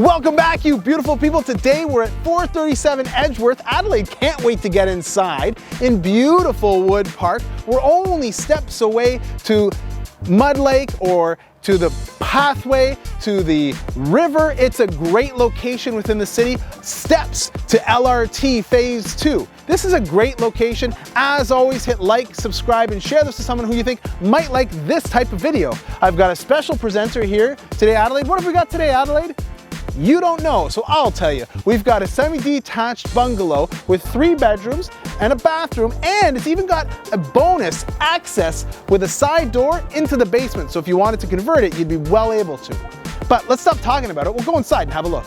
Welcome back, you beautiful people. Today we're at 437 Edgeworth. Adelaide can't wait to get inside in beautiful Wood Park. We're only steps away to Mud Lake or to the pathway, to the river. It's a great location within the city. Steps to LRT Phase 2. This is a great location. As always, hit like, subscribe, and share this with someone who you think might like this type of video. I've got a special presenter here today, Adelaide. What have we got today, Adelaide? You don't know, so I'll tell you. We've got a semi-detached bungalow with 3 bedrooms and a bathroom, and it's even got a bonus access with a side door into the basement. So if you wanted to convert it, you'd be well able to. But let's stop talking about it. We'll go inside and have a look.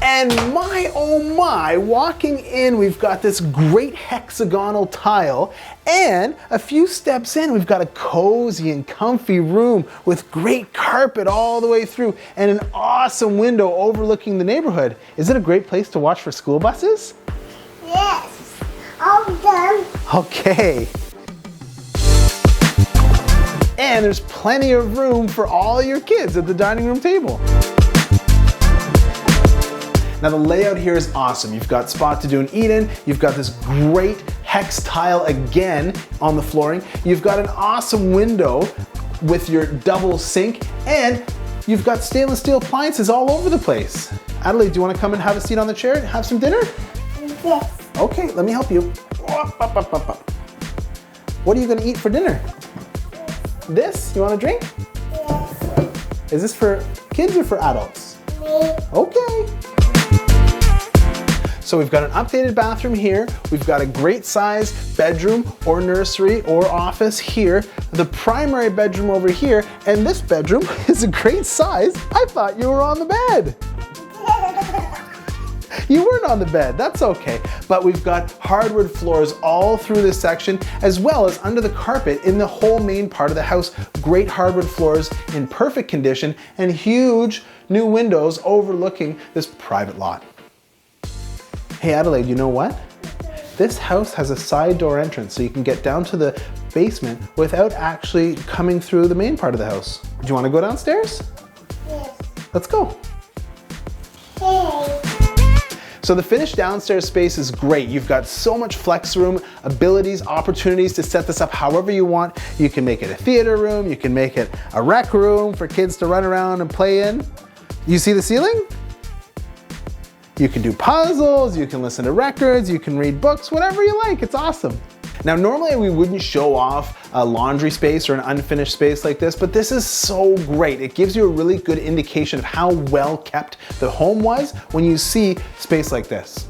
And my, oh my, walking in, we've got this great hexagonal tile, and a few steps in, we've got a cozy and comfy room with great carpet all the way through and an awesome window overlooking the neighborhood. Is it a great place to watch for school buses? Yes, all done. Okay. And there's plenty of room for all your kids at the dining room table. Now the layout here is awesome. You've got spot to do an eat-in. You've got this great hex tile again on the flooring. You've got an awesome window with your double sink, and you've got stainless steel appliances all over the place. Adelaide, do you want to come and have a seat on the chair and have some dinner? Yes. Okay, let me help you. What are you going to eat for dinner? This? You want a drink? Yes. Is this for kids or for adults? Me. Okay. So we've got an updated bathroom here. We've got a great size bedroom or nursery or office here. The primary bedroom over here, and this bedroom is a great size. I thought you were on the bed. You weren't on the bed, that's okay. But we've got hardwood floors all through this section, as well as under the carpet in the whole main part of the house. Great hardwood floors in perfect condition and huge new windows overlooking this private lot. Hey Adelaide, you know what? This house has a side door entrance so you can get down to the basement without actually coming through the main part of the house. Do you want to go downstairs? Yes. Let's go. Hey. So the finished downstairs space is great. You've got so much flex room, abilities, opportunities to set this up however you want. You can make it a theater room, you can make it a rec room for kids to run around and play in. You see the ceiling? You can do puzzles, you can listen to records, you can read books, whatever you like, it's awesome. Now normally we wouldn't show off a laundry space or an unfinished space like this, but this is so great. It gives you a really good indication of how well kept the home was when you see space like this.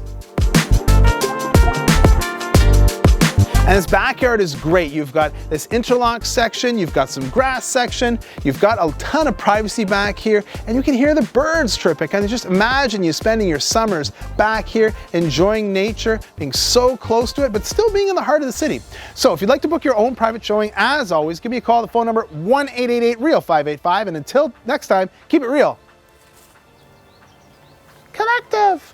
And this backyard is great. You've got this interlock section, you've got some grass section, you've got a ton of privacy back here, and you can hear the birds chirping. And just imagine you spending your summers back here, enjoying nature, being so close to it, but still being in the heart of the city. So if you'd like to book your own private showing, as always, give me a call at the phone number 1-888-REAL-585. And until next time, keep it real. Collective.